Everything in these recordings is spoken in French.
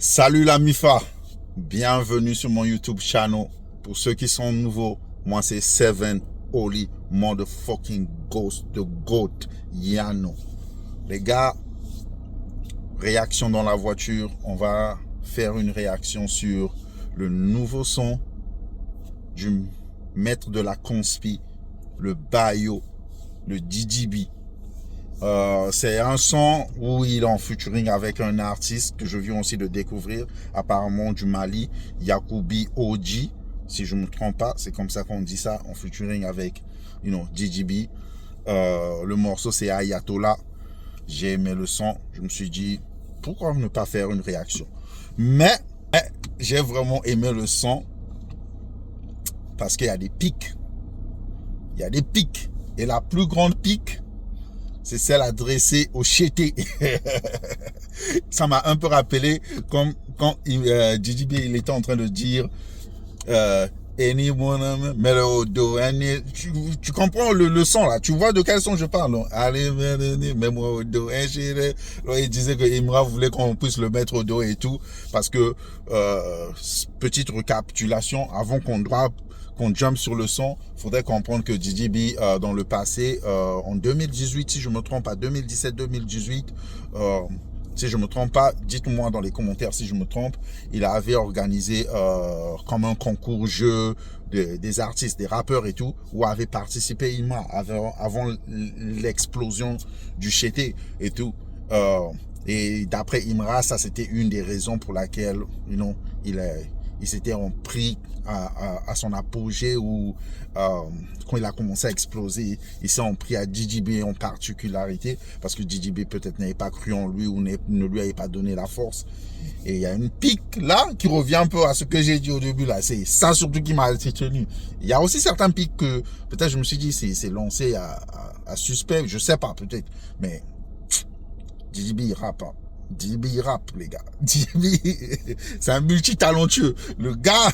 Salut la MIFA, bienvenue sur mon YouTube channel. Pour ceux qui sont nouveaux, moi c'est Seven Holy Motherfucking Ghost de Goat Yano. Les gars, réaction dans la voiture, on va faire une réaction sur le nouveau son du maître de la conspi, le Bayo, le DJB. C'est un son où il est en featuring avec un artiste que je viens aussi de découvrir, apparemment du Mali, Yacoubi OG, si je me trompe pas, c'est comme ça qu'on dit ça, en featuring avec, DJB. Le morceau c'est Ayatollah. J'ai aimé le son, je me suis dit, pourquoi ne pas faire une réaction? Mais j'ai vraiment aimé le son parce qu'il y a des pics. Il y a des pics. Et la plus grande pique, c'est celle adressée au chété. Ça m'a un peu rappelé comme quand DJB il était en train de dire anyone mais le do. Tu comprends le son là, tu vois de quel son je parle, non? Allez, mais moi au do. Il disait que Imra voulait qu'on puisse le mettre au dos et tout, parce que petite récapitulation avant qu'on jump sur le son, faudrait comprendre que DJB dans le passé, en 2018, si je me trompe pas, 2017-2018, si je me trompe pas, dites-moi dans les commentaires si je me trompe, il avait organisé comme un concours jeu des artistes, des rappeurs et tout, où avait participé Ima avant l'explosion du chété et tout. Et d'après Imra, ça c'était une des raisons pour laquelle, il s'était en pris à son apogée, ou quand il a commencé à exploser, il s'est en pris à DJB en particularité, parce que DJB peut-être n'avait pas cru en lui ou ne lui avait pas donné la force. Et il y a une pique là qui revient un peu à ce que j'ai dit au début là. C'est ça surtout qui m'a tenu. Il y a aussi certains pics que peut-être je me suis dit c'est lancé à suspect, je sais pas peut-être, mais DJB il rappe. DJB il rappe, les gars. DJB, c'est un multi-talentueux. Le gars,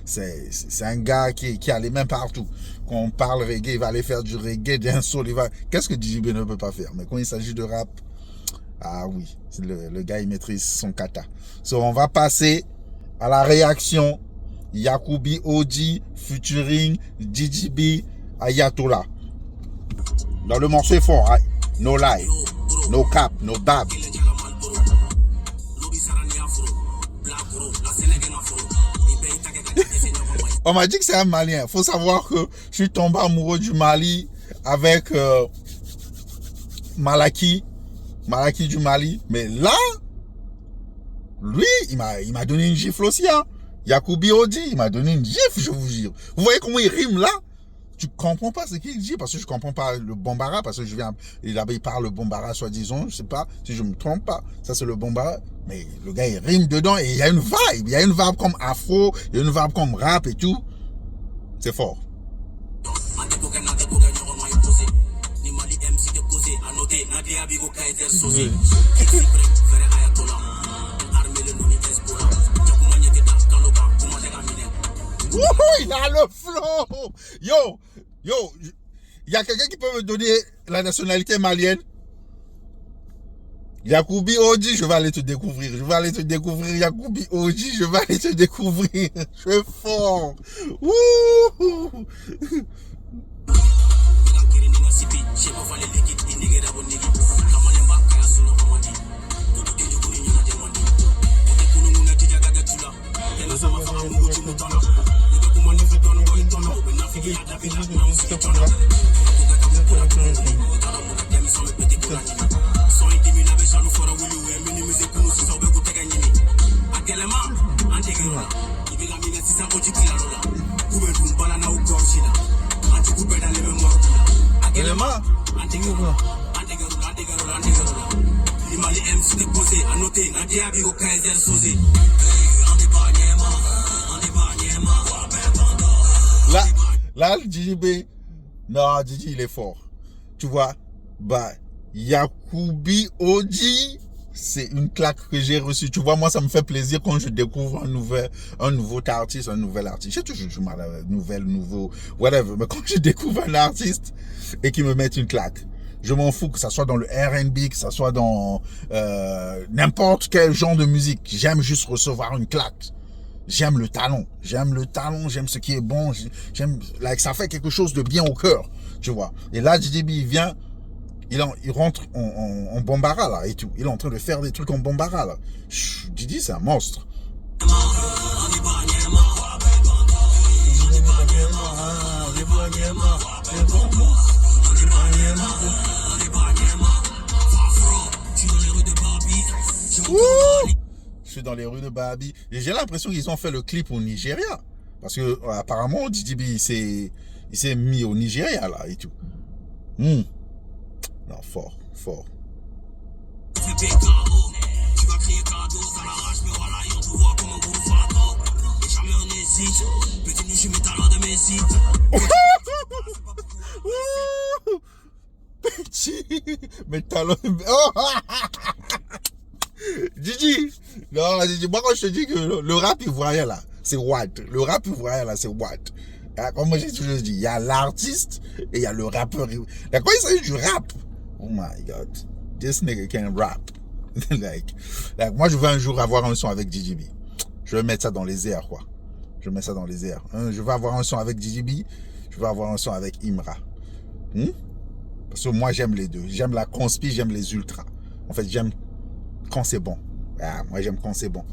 c'est un gars qui a les mains partout. Quand on parle reggae, il va aller faire du reggae, d'un soul, qu'est-ce que DJB ne peut pas faire? Mais quand il s'agit de rap, ah oui, le gars, il maîtrise son kata. On va passer à la réaction. Yacoubi OG, featuring DJB, Ayatollah. Dans le morceau est fort, hein? No lie, no cap, no bab. On m'a dit que c'est un Malien. Faut savoir que je suis tombé amoureux du Mali avec Malaki du Mali. Mais là, lui, il m'a donné une gifle aussi. Hein. Yacoubi Odi, il m'a donné une gifle, je vous jure. Vous voyez comment il rime là? Tu comprends pas ce qu'il dit, parce que je comprends pas le Bombara, parce que il parle le Bombara soi-disant, je sais pas si je me trompe pas, ça c'est le Bombara, mais le gars il rime dedans et il y a une vibe comme afro, il y a une vibe comme rap et tout, c'est fort. Il a le flow. Yo, il y a quelqu'un qui peut me donner la nationalité malienne? Yacoubi Oji, je vais aller te découvrir. Yacoubi Oji, je vais aller te découvrir. Je suis fort. Wouhou. Là, le DJB, non, DJ, il est fort. Tu vois, Yacoubi Oji, c'est une claque que j'ai reçue. Tu vois, moi, ça me fait plaisir quand je découvre un nouveau artiste, un nouvel artiste. J'ai toujours du mal à nouveau, whatever. Mais quand je découvre un artiste et qu'il me met une claque, Je m'en fous que ça soit dans le R&B, que ça soit dans n'importe quel genre de musique. J'aime juste recevoir une claque. J'aime le talent, j'aime ce qui est bon, j'aime, like, ça fait quelque chose de bien au cœur, tu vois. Et là, DJB, il vient, il rentre en Bambara, là, et tout. Il est en train de faire des trucs en Bambara, là. Didi, c'est un monstre. Je suis dans les rues de Babi. Et j'ai l'impression qu'ils ont fait le clip au Nigeria. Parce que apparemment, DJB, il s'est mis au Nigeria, là, et tout. Non, fort. Petit, mes talons. Gigi, non, Gigi, moi quand je te dis que le rap ivoirien là, c'est what? Le rap ivoirien là, c'est what? Comme moi j'ai toujours dit, il y a l'artiste et il y a le rappeur. Quand il s'agit du rap, oh my god, this nigga can rap. like, moi je veux un jour avoir un son avec DJB. Je vais mettre ça dans les airs, quoi. Je vais mettre ça dans les airs. Je veux avoir un son avec DJB, je veux avoir un son avec Imra. Parce que moi j'aime les deux. J'aime la conspi, j'aime les ultras. En fait, j'aime quand c'est bon. Moi j'aime quand c'est bon.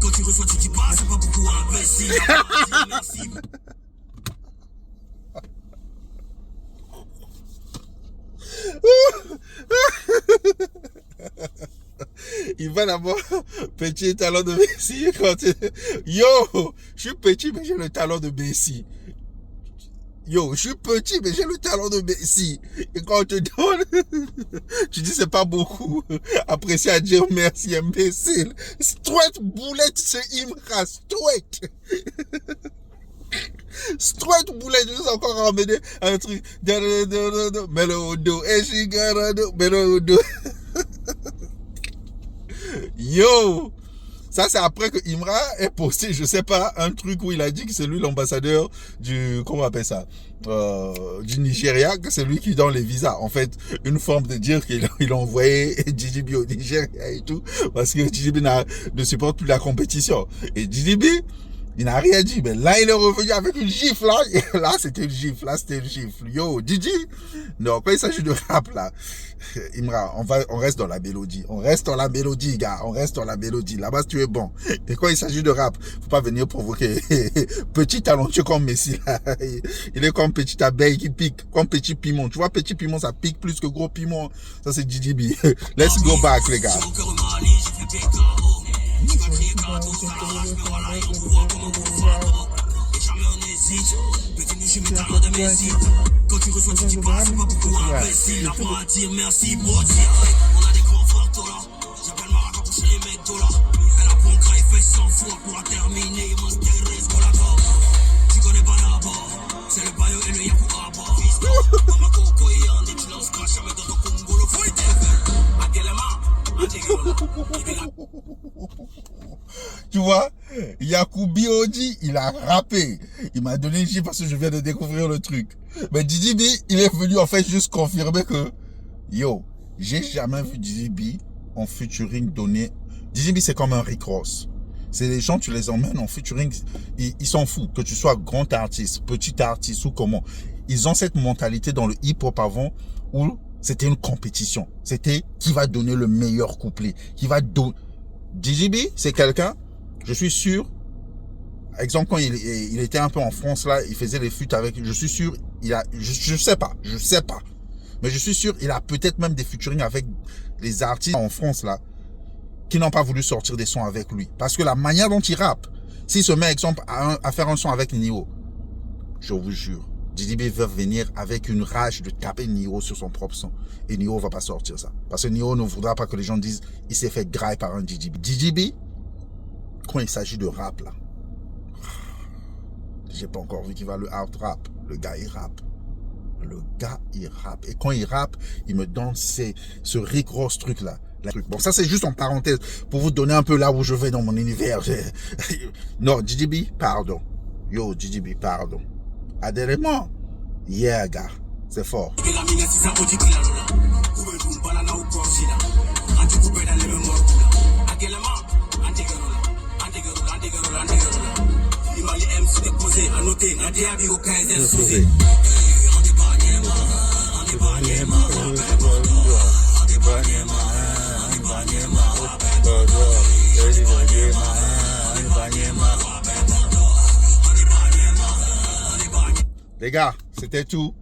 Quand tu reçois, tu dis pas, c'est pas beaucoup imbécile. Il va d'abord petit talent de Messi quand yo, je suis petit mais j'ai le talent de Messi. Yo, je suis petit mais j'ai le talent de Messi. Et quand on te donne, tu dis c'est pas beaucoup. Apprécier à dire merci imbécile. Straight boulette c'est Imra, straight. Straight boulette, je vais encore ramener un truc. Mets le au dos. Et mets le au dos. Yo, ça c'est après que Imra ait posté, je sais pas, un truc où il a dit que c'est lui l'ambassadeur du, comment on appelle ça, du Nigeria, que c'est lui qui donne les visas. En fait, une forme de dire qu'il a envoyé DJB au Nigeria et tout, parce que DJB ne supporte plus la compétition. Et DJB, il n'a rien dit, mais là il est revenu avec une gifle, là, et là c'était une gifle, Yo, Didi, non, quand il s'agit de rap, là, Imra, on reste dans la mélodie, gars, on reste dans la mélodie, là-bas tu es bon. Et quand il s'agit de rap, faut pas venir provoquer. Petit talentueux comme Messi, là, il est comme petite abeille qui pique, comme petit piment. Tu vois, petit piment, ça pique plus que gros piment. Ça c'est DJB. Let's go back, les gars. Tu vas crier cadeau, ça l'arrache, mais voilà, et on voit comment on va. Et jamais on hésite. Petit nous, je mets talent de Messi. Quand tu reçois, tu dis pas, c'est pas beaucoup imbécile. Apprends à dire merci, bon dire. On a des grands photos là. J'appelle Maraca pour chez les métaux là. Elle a bon craie, fait 100 fois pour la terminer. Mon terroriste pour la corde. Tu connais pas d'abord. C'est le bayo et le yaku à bord. Dans ma coco, il y en a des lances crash. Jamais dans ton Congo, le fouille t'es. À quel tu vois, Yacoubi Odi, il a rappé. Il m'a donné une gifle parce que je viens de découvrir le truc. Mais DJB, il est venu en fait juste confirmer que, yo, j'ai jamais vu DJB en featuring donner. DJB, c'est comme un Rick Ross. C'est les gens, tu les emmènes en featuring, ils s'en foutent. Que tu sois grand artiste, petit artiste ou comment. Ils ont cette mentalité dans le hip-hop avant où c'était une compétition. C'était qui va donner le meilleur couplet. Qui va donner. DJB, c'est quelqu'un, je suis sûr, exemple quand il était un peu en France là, il faisait les feats avec, je suis sûr, je sais pas, mais je suis sûr, il a peut-être même des featuring avec les artistes en France là, qui n'ont pas voulu sortir des sons avec lui. Parce que la manière dont il rappe, s'il se met exemple à faire un son avec Nio, je vous jure, DJB va venir avec une rage de taper Nio sur son propre son. Et Nio va pas sortir ça. Parce que Nio ne voudra pas que les gens disent il s'est fait grailler par un DJB. DJB, quand il s'agit de rap là, j'ai pas encore vu qu'il va le out rap. Le gars il rappe. Le gars, il rappe. Et quand il rappe, il me donne ce Rick Ross truc-là. Bon, ça, c'est juste en parenthèse pour vous donner un peu là où je vais dans mon univers. Non, GGB, pardon. Yo, GGB, pardon. Adhérez-moi. Yeah, gars. C'est fort. Les gars, c'était tout.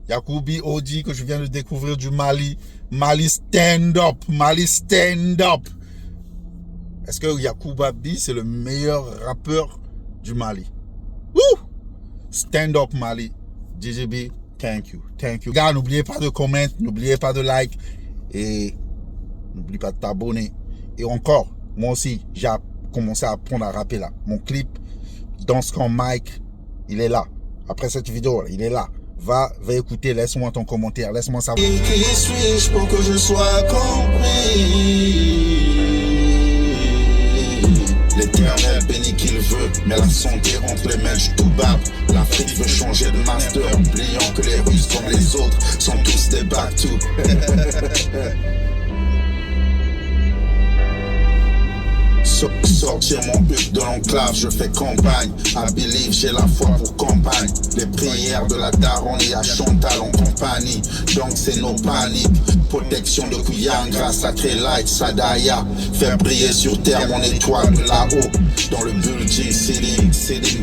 Yacoubi Odi que je viens de découvrir du Mali. Mali stand up. Mali stand up. Est-ce que Yacouba B c'est le meilleur rappeur du Mali? Woo! Stand up Mali. GGB, thank you. Thank you. Gars, n'oubliez pas de comment, n'oubliez pas de like et n'oubliez pas de t'abonner. Et encore, moi aussi, j'ai commencé à apprendre à rapper là. Mon clip, Danse comme Mike, il est là. Après cette vidéo, il est là. Va écouter, laisse-moi ton commentaire, laisse-moi savoir. Qui suis-je pour que je sois compris? L'éternel bénit qu'il veut, mais la santé entre les mains du tout bab. L'Afrique veut changer de master, oubliant que les Russes comme les autres sont tous des back-to. Sortir mon but de l'enclave, je fais campagne. I believe, j'ai la foi pour campagne. Les prières de la daronne et à Chantal en compagnie. Donc c'est nos paniques. Protection de Kuyanga, sacré light, Sadaya. Faire briller sur terre mon étoile de là-haut. Dans le building, ceiling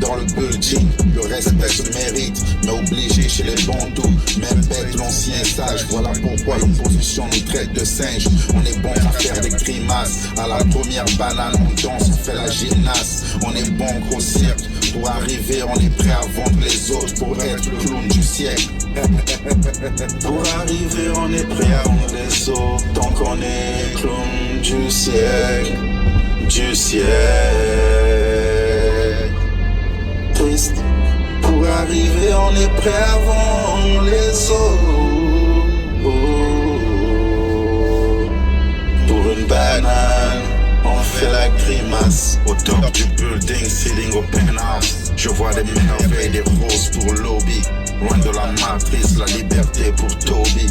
dans le building. Le respect se mérite, mais obligé chez les bantous. Même bête, l'ancien sage. Voilà pourquoi l'opposition nous traite de singes. On est bon à faire des grimaces. À la première banane, on danse, on fait la gymnaste. On est bon au cirque. Pour arriver, on est prêt à vendre les autres pour être le clown du siècle. Pour arriver, on est prêt à vendre les autres. Tant qu'on est clown du siècle. Du siècle. Triste. Pour arriver, on est prêt à vendre les autres. Pour une banane, on fait la grimace. Au top du building, ceiling au penthouse. Je vois des merveilles, des roses pour lobby. Loin de la matrice, la liberté pour Toby.